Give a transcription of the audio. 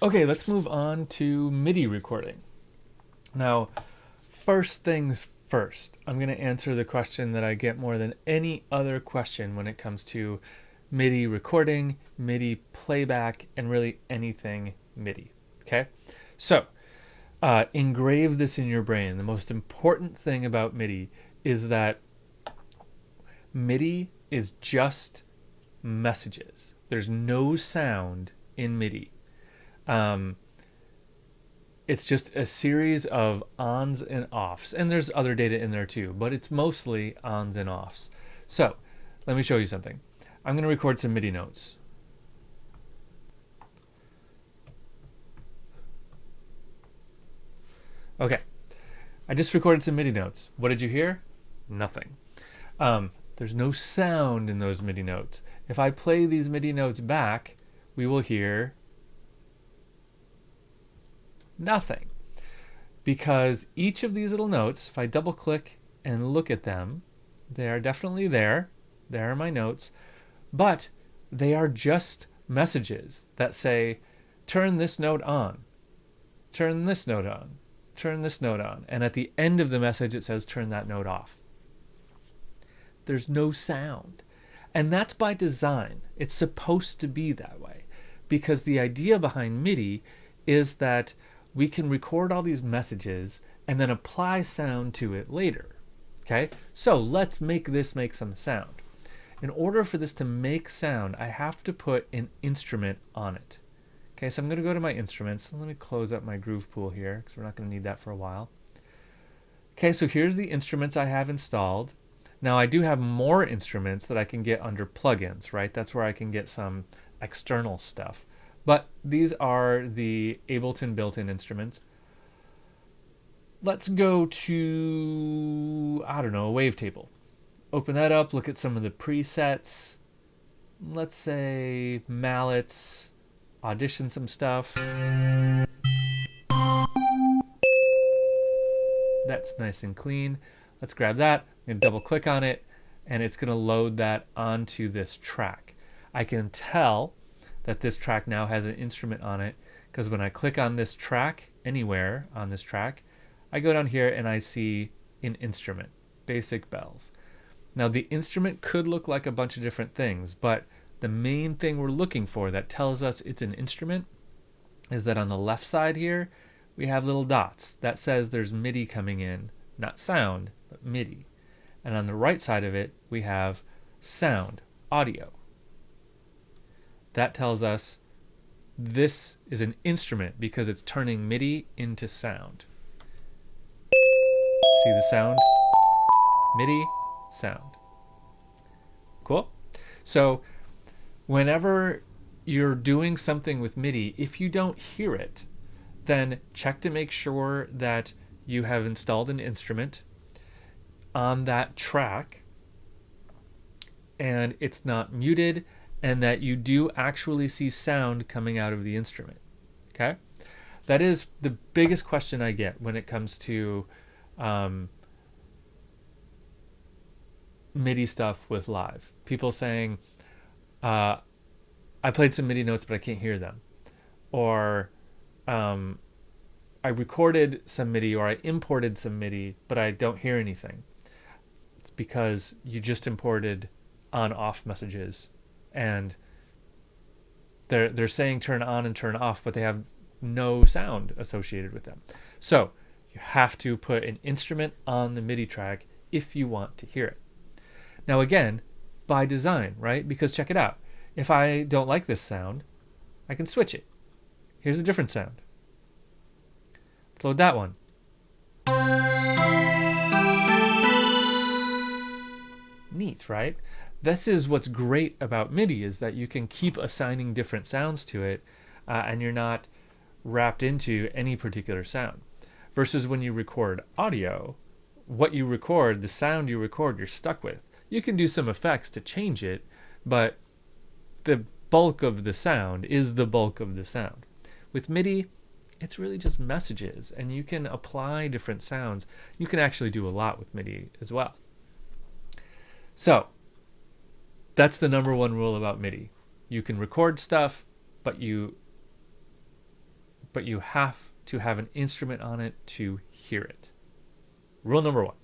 Okay, let's move on to MIDI recording. Now, first things first, I'm going to answer the question that I get more than any other question when it comes to MIDI recording, MIDI playback, and really anything MIDI. Okay? So, engrave this in your brain. The most important thing about MIDI is that MIDI is just messages. There's no sound in MIDI. Um, it's just a series of ons and offs, and there's other data in there too, but it's mostly ons and offs. So let me show you something. I'm going to record some MIDI notes. Okay, I just recorded some MIDI notes. What did you hear? Nothing. There's no sound in those MIDI notes. If I play these MIDI notes back, we will hear nothing. Because each of these little notes, if I double click and look at them, they are definitely there. There are my notes. But they are just messages that say, turn this note on, turn this note on, turn this note on. And at the end of the message, it says, turn that note off. There's no sound. And that's by design. It's supposed to be that way. Because the idea behind MIDI is that we can record all these messages and then apply sound to it later. Okay? So let's make this make some sound. In order for this to make sound, I have to put an instrument on it. Okay, so I'm going to go to my instruments. Let me close up my groove pool here because we're not going to need that for a while. Okay, so here's the instruments I have installed. Now I do have more instruments that I can get under plugins, right? That's where I can get some external stuff. But these are the Ableton built-in instruments. Let's go to, I don't know, a wavetable. Open that up, look at some of the presets. Let's say mallets, audition some stuff. That's nice and clean. Let's grab that. I'm going to double click on it, and it's going to load that onto this track. I can tell that this track now has an instrument on it because when I click on this track, anywhere on this track, I go down here and I see an instrument, basic bells. Now the instrument could look like a bunch of different things, but the main thing we're looking for that tells us it's an instrument is that on the left side here, we have little dots. That says there's MIDI coming in, not sound, but MIDI. And on the right side of it, we have sound, audio. That tells us this is an instrument because it's turning MIDI into sound. See the sound? MIDI, sound. Cool? So whenever you're doing something with MIDI, if you don't hear it, then check to make sure that you have installed an instrument on that track and it's not muted and that you do actually see sound coming out of the instrument. Okay? That is the biggest question I get when it comes to MIDI stuff with live. People saying, I played some MIDI notes but I can't hear them. Or I recorded some MIDI or I imported some MIDI but I don't hear anything. It's because you just imported on-off messages and they're saying turn on and turn off, but they have no sound associated with them. So you have to put an instrument on the MIDI track if you want to hear it. Now again, by design, right? Because check it out. If I don't like this sound, I can switch it. Here's a different sound. Let's load that one. Neat, right? This is what's great about MIDI is that you can keep assigning different sounds to it and you're not wrapped into any particular sound. Versus when you record audio, what you record, the sound you record, you're stuck with. You can do some effects to change it, but the bulk of the sound is the bulk of the sound. With MIDI, it's really just messages, and you can apply different sounds. You can actually do a lot with MIDI as well. So, that's the number one rule about MIDI. You can record stuff, but you but you have to have an instrument on it to hear it. Rule number 1.